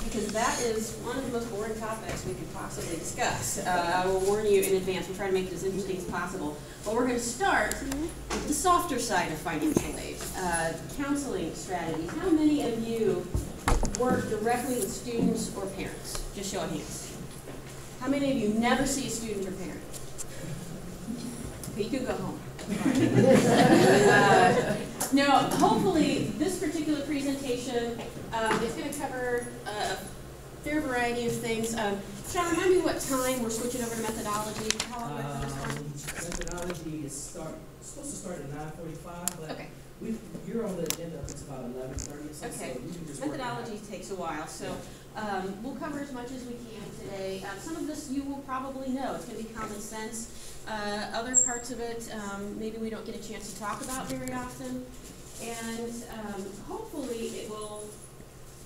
because that is one of the most boring topics we could possibly discuss. I will warn you in advance, we'll try to make it as interesting as possible. But we're going to start with the softer side of financial aid, counseling strategies. How many of you work directly with students or parents? Just show of hands. How many of you never see a student or parent? Okay, you could go home. Now, hopefully, this particular presentation is going to cover a fair variety of things. Sean, remind me what time we're switching over to methodology. How long for this one? Methodology is supposed to start at 9:45, but Okay. You're on the agenda up until about 11:30 or something. Okay. So you can just work it out. Methodology takes a while, so we'll cover as much as we can today. Some of this you will probably know. It's going to be common sense. Other parts of it, maybe we don't get a chance to talk about very often. And hopefully it will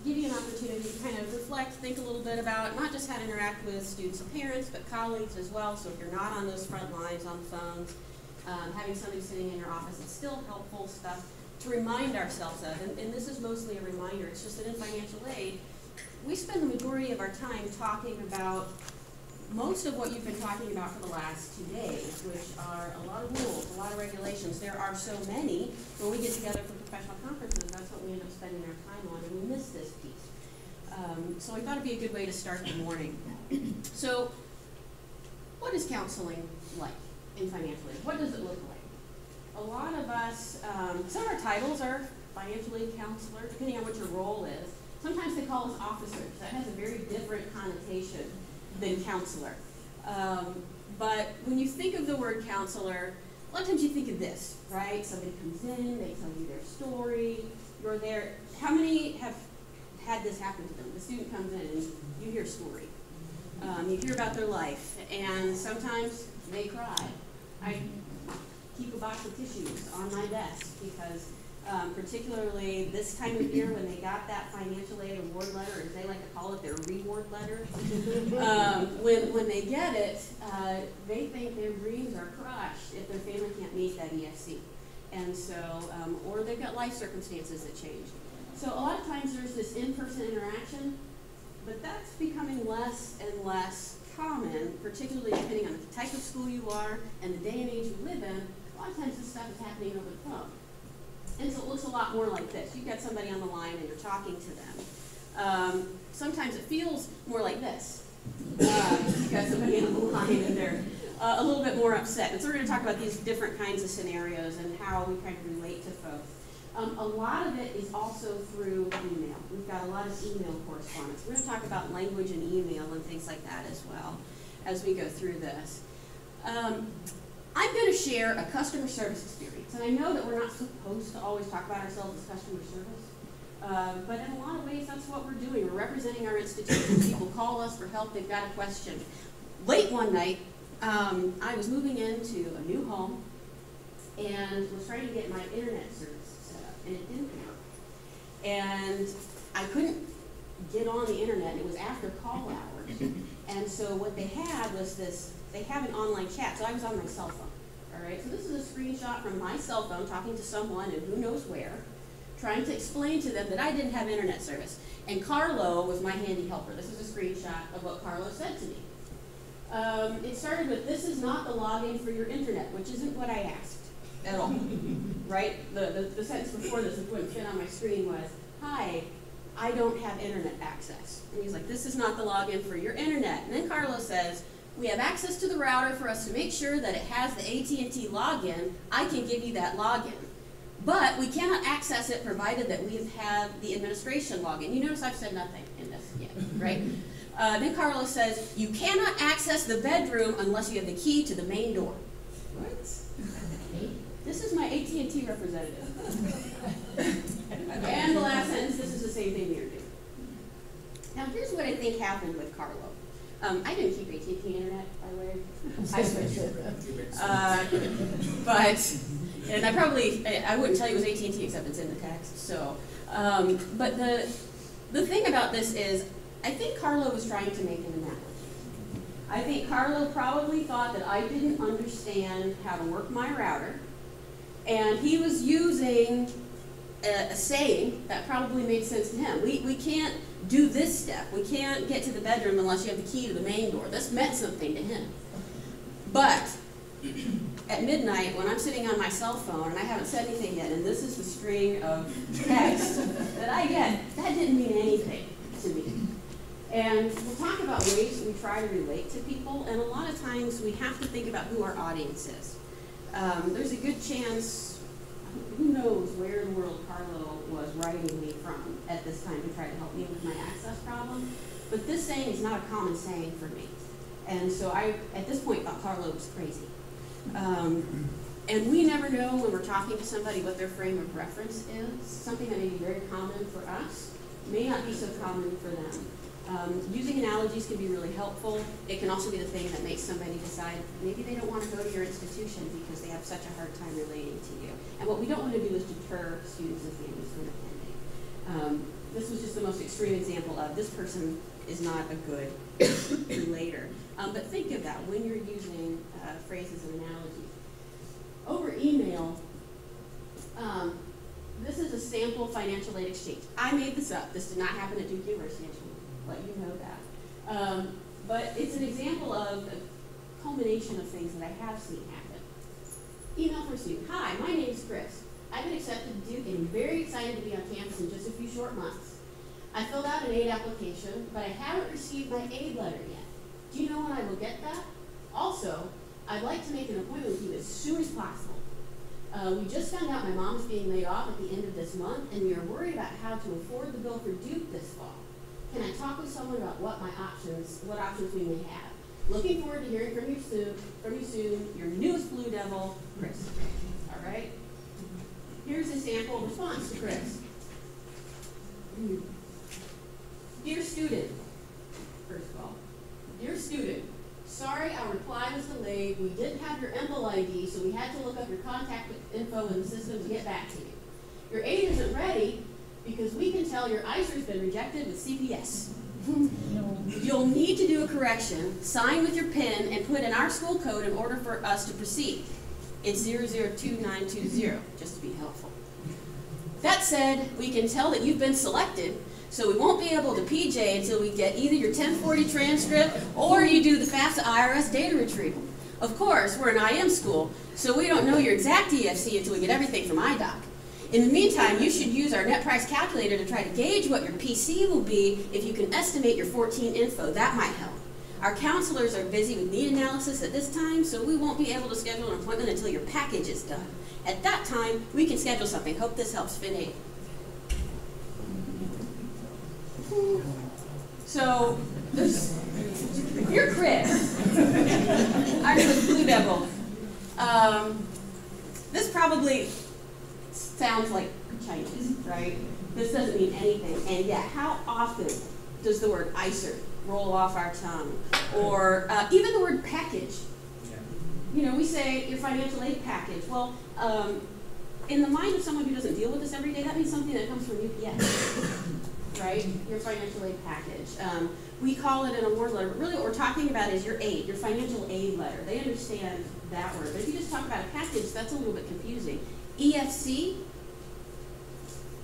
give you an opportunity to kind of reflect, think a little bit about not just how to interact with students and parents, but colleagues as well. So if you're not on those front lines on phones, having somebody sitting in your office is still helpful stuff to remind ourselves of. And this is mostly a reminder. It's just that in financial aid, we spend the majority of our time talking about most of what you've been talking about for the last 2 days, which are a lot of rules, a lot of regulations. There are so many. When we get together for professional conferences, that's what we end up spending our time on, and we miss this piece. So I thought it'd be a good way to start the morning. So what is counseling like in financial aid? What does it look like? A lot of us, some of our titles are financial aid counselor, depending on what your role is. Sometimes they call us officers. That has a very different connotation than counselor. But when you think of the word counselor, a lot of times you think of this, right? Somebody comes in, they tell you their story, you're there. How many have had this happen to them? The student comes in and you hear a story. You hear about their life, and sometimes they cry. I keep a box of tissues on my desk because particularly this time of year when they got that financial aid award letter, or as they like to call it, their reward letter, when they get it, they think their dreams are crushed if their family can't meet that EFC. And so, or they've got life circumstances that change. So a lot of times there's this in-person interaction, but that's becoming less and less common, particularly depending on the type of school you are and the day and age you live in. A lot of times this stuff is happening over the phone. And so it looks a lot more like this. You've got somebody on the line and you're talking to them. Sometimes it feels more like this. You've got somebody on the line and they're a little bit more upset. And so we're going to talk about these different kinds of scenarios and how we kind of relate to folks. A lot of it is also through email. We've got a lot of email correspondence. We're going to talk about language and email and things like that as well as we go through this. I'm going to share a customer service experience, and I know that we're not supposed to always talk about ourselves as customer service, but in a lot of ways that's what we're doing. We're representing our institution. People call us for help, they've got a question. Late one night, I was moving into a new home and was trying to get my internet service set up, and it didn't work. And I couldn't get on the internet, and it was after call hours. And so what they had was this, they have an online chat, so I was on my cell phone. All right, so this is a screenshot from my cell phone talking to someone and who knows where, trying to explain to them that I didn't have internet service. And Carlo was my handy helper. This is a screenshot of what Carlo said to me. It started with, "This is not the login for your internet," which isn't what I asked at all, right? The sentence before this, which wouldn't fit on my screen, was, "Hi, I don't have internet access." And he's like, "This is not the login for your internet." And then Carlo says, "We have access to the router for us to make sure that it has the AT&T login. I can give you that login. But we cannot access it provided that we have the administration login." You notice I've said nothing in this yet, right? Then Carlos says, "You cannot access the bedroom unless you have the key to the main door." What? This is my AT&T representative. And the last sentence, "This is the same thing we are doing." Now here's what I think happened with Carlo. I didn't keep AT&T internet, by the way. I switched it. And I wouldn't tell you it was AT&T except it's in the text. So, but the thing about this is, I think Carlo was trying to make an analogy. I think Carlo probably thought that I didn't understand how to work my router, and he was using a saying that probably made sense to him. We can't do this step. We can't get to the bedroom unless you have the key to the main door. This meant something to him. But at midnight, when I'm sitting on my cell phone and I haven't said anything yet, and this is the string of text that I get, that didn't mean anything to me. And we'll talk about ways we try to relate to people, and a lot of times we have to think about who our audience is. There's a good chance, who knows where in the world Carlo was writing me from at this time to try to help me with my access problem, but this saying is not a common saying for me. And so I, at this point, thought Carlo was crazy. And we never know when we're talking to somebody what their frame of reference is. Something that may be very common for us may not be so common for them. Using analogies can be really helpful. It can also be the thing that makes somebody decide maybe they don't want to go to your institution because they have such a hard time relating to you. And what we don't want to do is deter students and families from attending. This was just the most extreme example of this person is not a good relator. But think of that when you're using phrases and analogies. Over email, this is a sample financial aid exchange. I made this up. This did not happen at Duke University. I just want to let you know that. But it's an example of a culmination of things that I have seen happen. Email from a student. Hi, my name is Chris. I've been accepted to Duke and I'm very excited to be on campus in just a few short months. I filled out an aid application, but I haven't received my aid letter yet. Do you know when I will get that? Also, I'd like to make an appointment with you as soon as possible. We just found out my mom's being laid off at the end of this month, and we are worried about how to afford the bill for Duke this fall. Can I talk with someone about what options we may have? Looking forward to hearing from you soon. Your newest Blue Devil, Chris. All right. Here's a sample response to Chris. Dear student, first of all, dear student, sorry our reply was delayed. We didn't have your EMBL ID, so we had to look up your contact info in the system to get back to you. Your aid isn't ready because we can tell your ICER's been rejected with CPS. You'll need to do a correction, sign with your PIN, and put in our school code in order for us to proceed. It's 002920, just to be helpful. That said, we can tell that you've been selected, so we won't be able to PJ until we get either your 1040 transcript or you do the FAFSA IRS data retrieval. Of course, we're an IM school, so we don't know your exact EFC until we get everything from IDOC. In the meantime, you should use our net price calculator to try to gauge what your PC will be if you can estimate your 14 info. That might help. Our counselors are busy with need analysis at this time, so we won't be able to schedule an appointment until your package is done. At that time, we can schedule something. Hope this helps, Fin 8. So, you're Chris. I'm the Blue Devil. This probably sounds like Chinese, right? This doesn't mean anything. And yet, how often does the word ICER roll off our tongue? Or even the word package. You know, we say your financial aid package. Well, in the mind of someone who doesn't deal with this every day, that means something that comes from UPS, right? Your financial aid package. We call it an award letter, but really what we're talking about is your aid, your financial aid letter. They understand that word. But if you just talk about a package, that's a little bit confusing. EFC,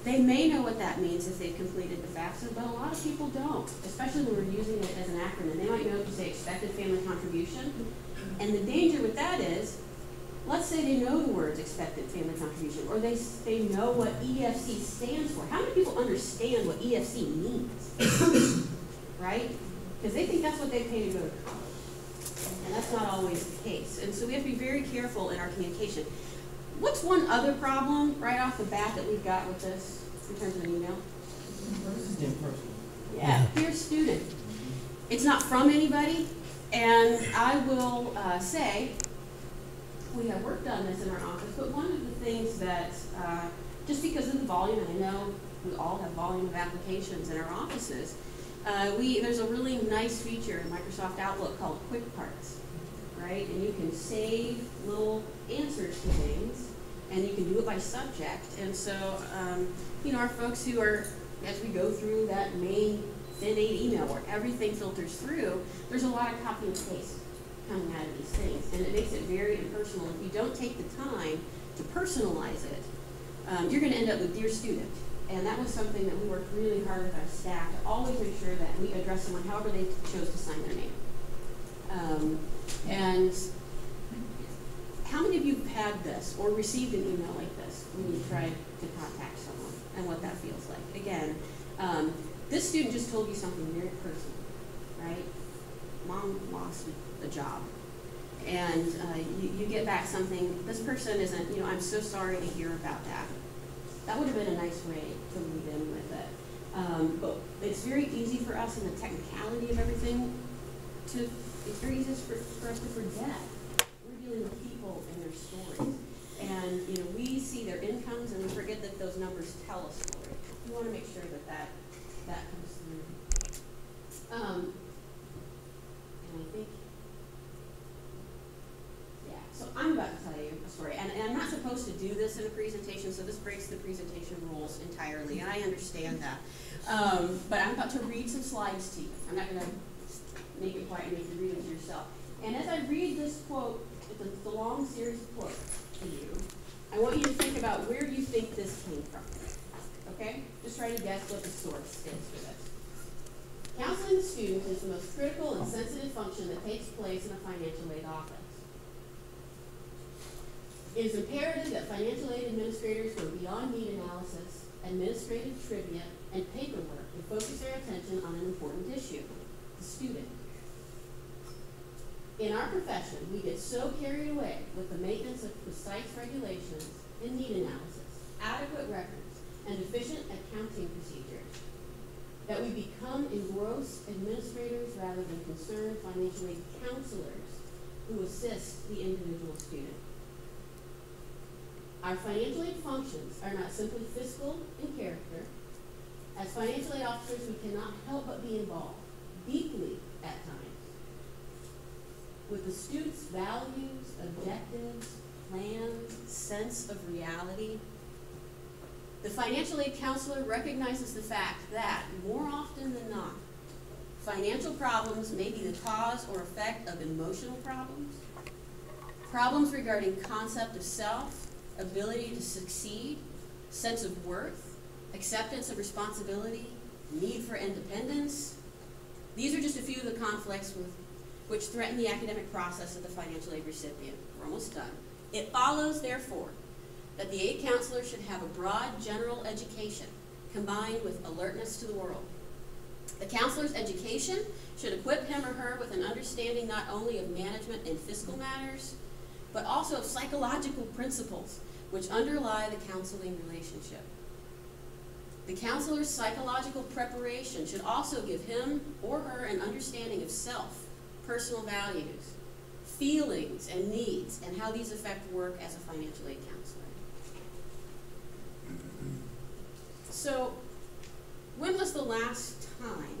they may know what that means if they've completed the FAFSA, but a lot of people don't, especially when we're using it as an acronym. They might know if you say expected family contribution. And the danger with that is, let's say they know the words expected family contribution, or they know what EFC stands for. How many people understand what EFC means? Right? Because they think that's what they pay to go to college. And that's not always the case. And so we have to be very careful in our communication. What's one other problem right off the bat that we've got with this in terms of an email? Yeah, dear student. It's not from anybody, and I will say we have worked on this in our office, but one of the things that, just because of the volume, and I know we all have volume of applications in our offices, there's a really nice feature in Microsoft Outlook called Quick Parts, right? And you can save little answers to things, and you can do it by subject. And so, you know, our folks who are, as we go through that main Fin 8 email where everything filters through, there's a lot of copy and paste coming out of these things, and it makes it very impersonal. If you don't take the time to personalize it, you're going to end up with Dear Student, And that was something that we worked really hard with our staff to always make sure that we address someone however they chose to sign their name. And how many of you have had this or received an email like this when you tried to contact someone and what that feels like? Again, this student just told you something very personal, right? Mom lost a job. And you get back something, this person isn't, you know, I'm so sorry to hear about that. That would have been a nice way to lead in with it. But it's very easy for us in the technicality of everything it's very easy for us to forget. We're dealing with people and their stories. And, you know, we see their incomes and we forget that those numbers tell a story. We want to make sure that comes through. And I think, yeah, so I'm about to tell you a story. And I'm not supposed to do this in a presentation, so this breaks the presentation rules entirely, and I understand that. But I'm about to read some slides to you. I'm not going to make it quiet and make you read it to yourself. And as I read this quote, it's a long series of quotes to you, I want you to think about where you think this came from. Okay? Just try to guess what the source is for this. Counseling the student is the most critical and sensitive function that takes place in a financial aid office. It is imperative that financial aid administrators go beyond need analysis, administrative trivia, and paperwork and focus their attention on an important issue, the student. In our profession, we get so carried away with the maintenance of precise regulations and need analysis, adequate records, and efficient accounting procedures that we become engrossed administrators rather than concerned financial aid counselors who assist the individual student. Our financial aid functions are not simply fiscal in character. As financial aid officers, we cannot help but be involved, deeply at times, with the student's values, objectives, plans, sense of reality. The financial aid counselor recognizes the fact that, more often than not, financial problems may be the cause or effect of emotional problems, problems regarding concept of self, ability to succeed, sense of worth, acceptance of responsibility, need for independence. These are just a few of the conflicts which threaten the academic process of the financial aid recipient. We're almost done. It follows, therefore, that the aid counselor should have a broad general education combined with alertness to the world. The counselor's education should equip him or her with an understanding not only of management and fiscal matters, but also of psychological principles which underlie the counseling relationship. The counselor's psychological preparation should also give him or her an understanding of self, personal values, feelings, and needs, and how these affect work as a financial aid counselor. So, when was the last time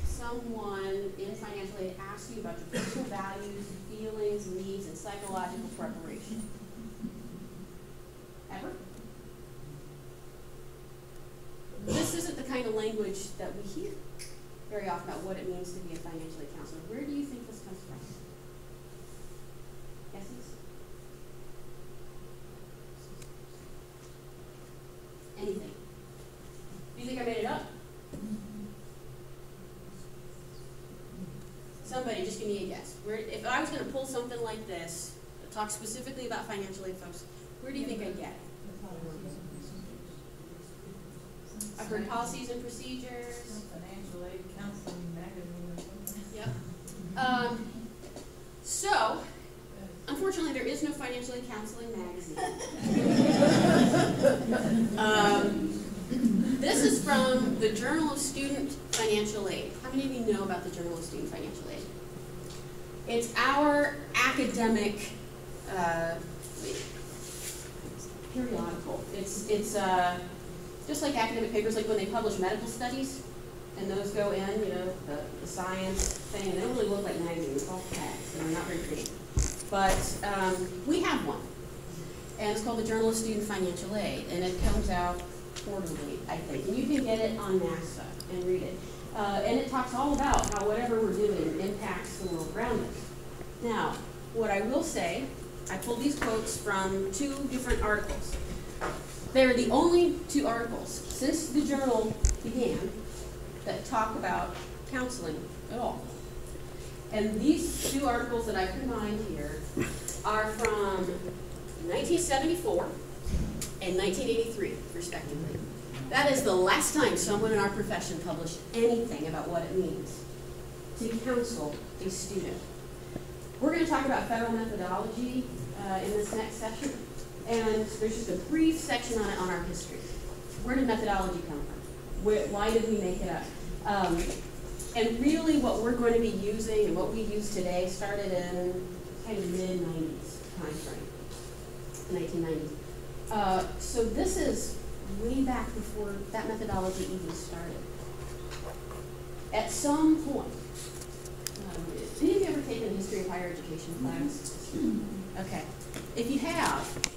someone in financial aid asked you about your personal values, feelings, needs, and psychological preparation? Ever? This isn't the kind of language that we hear very often about what it means to be a financial aid counselor. Where do you think this comes from? Guesses? Anything? Do you think I made it up? Somebody, just give me a guess. If I was going to pull something like this, talk specifically about financial aid folks, where do you think I'd get it? I've heard policies and procedures. Financial aid counseling magazine or something. Yep. So, unfortunately, there is no financial aid counseling magazine. This is from the Journal of Student Financial Aid. How many of you know about the Journal of Student Financial Aid? It's our academic periodical. It's just like academic papers, like when they publish medical studies, and those go in, you know, the science thing, and they don't really look like magazines, it's all text, and they're not very pretty. But we have one, and it's called the Journal of Student Financial Aid, and it comes out quarterly, I think, and you can get it on NASA and read it. And it talks all about how whatever we're doing impacts the world around us. Now, what I will say, I pulled these quotes from two different articles. They're the only two articles since the journal began that talk about counseling at all. And these two articles that I combined here are from 1974 and 1983, respectively. That is the last time someone in our profession published anything about what it means to counsel a student. We're going to talk about federal methodology in this next section, and there's just a brief section on it on our history. Where did methodology come from? Why did we make it up? And really what we're going to be using and what we use today started in kind of mid-90s time frame, 1990s. So this is way back before that methodology even started. At some point, any of you ever taken a history of higher education class? Okay. If you have,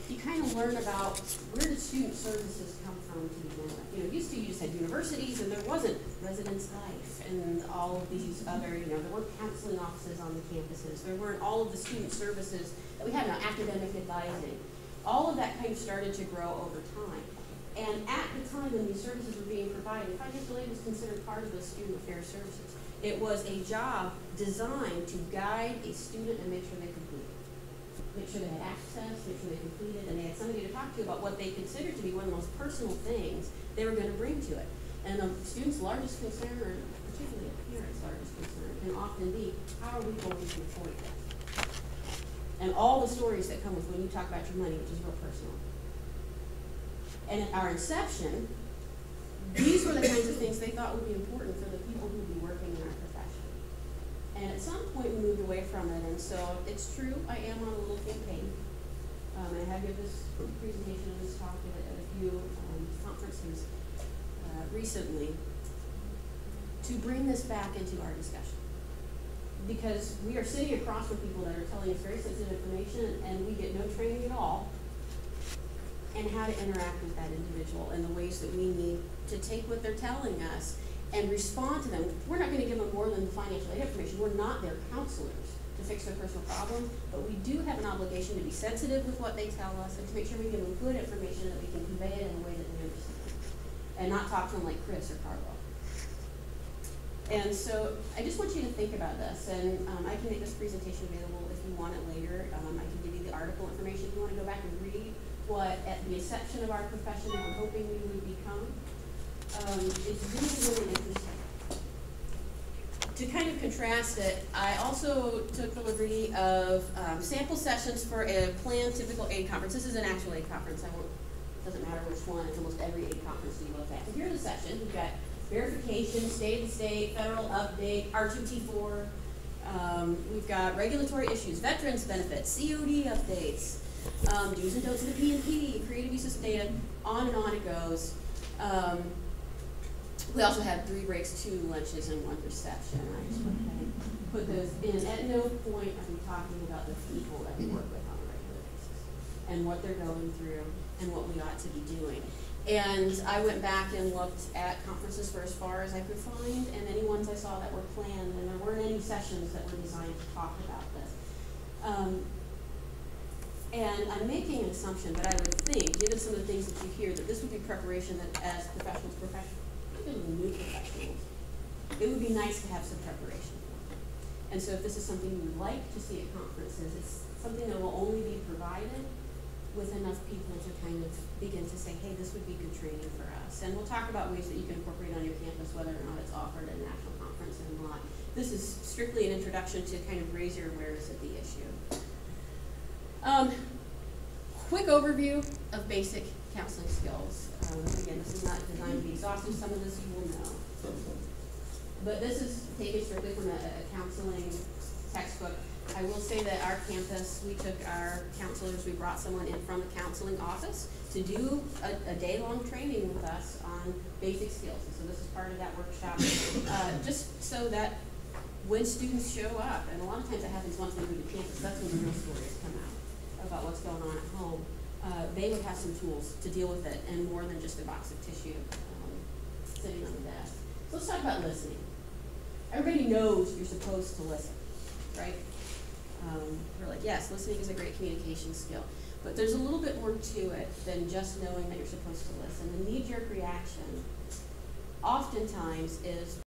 you kind of learn about where did student services come from to begin with. You know, used to you just had universities and there wasn't residence life and all of these other, you know, there weren't counseling offices on the campuses. There weren't all of the student services that we have now, academic advising. All of that kind of started to grow over time. And at the time when these services were being provided, financial aid was considered part of the student affairs services. It was a job designed to guide a student and make sure they completed. Make sure they had access, make sure they completed, and they had somebody to talk to about what they considered to be one of the most personal things they were going to bring to it. And the student's largest concern, or particularly a parent's largest concern, can often be, how are we going to afford this? And all the stories that come with when you talk about your money, which is real personal. And at our inception, these were the kinds of things they thought would be important for the people who would be working in our profession. And at some point we moved away from it, and so it's true, I am on a little campaign. I have given this presentation and this talk at a few conferences recently to bring this back into our discussion. Because we are sitting across from people that are telling us very sensitive information and we get no training at all and how to interact with that individual in the ways that we need to take what they're telling us and respond to them. We're not going to give them more than the financial aid information. We're not their counselors to fix their personal problems, but we do have an obligation to be sensitive with what they tell us and to make sure we give them good information that we can convey it in a way that they understand, and not talk to them like Chris or Carlo. And so I just want you to think about this, and I can make this presentation available if you want it later. I can give you the article information if you want to go back and read what at the inception of our profession we were hoping we would become. It's really, really interesting. To kind of contrast it, I also took the liberty of sample sessions for a planned typical aid conference. This is an actual aid conference. It doesn't matter which one, it's almost every aid conference you look at. So here's the session. We've got verification, state of the state, federal update, R2T4. We've got regulatory issues, veterans benefits, COD updates, do's and don'ts of the PNP, creative use of data, on and on it goes. We also had 3 breaks, 2 lunches, and 1 reception. I just went ahead and put those in. At no point are we talking about the people that we work with on a regular basis and what they're going through and what we ought to be doing. And I went back and looked at conferences for as far as I could find, and any ones I saw that were planned, and there weren't any sessions that were designed to talk about this. And I'm making an assumption, but I would think, given some of the things that you hear, that this would be preparation that as professionals, particularly new professionals, it would be nice to have some preparation for. And so if this is something you would like to see at conferences, it's something that will only be provided with enough people to kind of begin to say, hey, this would be good training for us. And we'll talk about ways that you can incorporate on your campus, whether or not it's offered at a national conference or not. This is strictly an introduction to kind of raise your awareness of the issue. Quick overview of basic counseling skills. Again, this is not designed to be exhaustive. Some of this you will know. But this is taken strictly from a counseling textbook. I will say that our campus, we took our counselors, we brought someone in from the counseling office to do a day-long training with us on basic skills. And so this is part of that workshop, just so that when students show up, and a lot of times it happens once they move to campus, that's when the real stories come out about what's going on at home. They would have some tools to deal with it, and more than just a box of tissue sitting on the desk. So let's talk about listening. Everybody knows you're supposed to listen, right? We're like, yes, listening is a great communication skill. But there's a little bit more to it than just knowing that you're supposed to listen. The knee-jerk reaction oftentimes is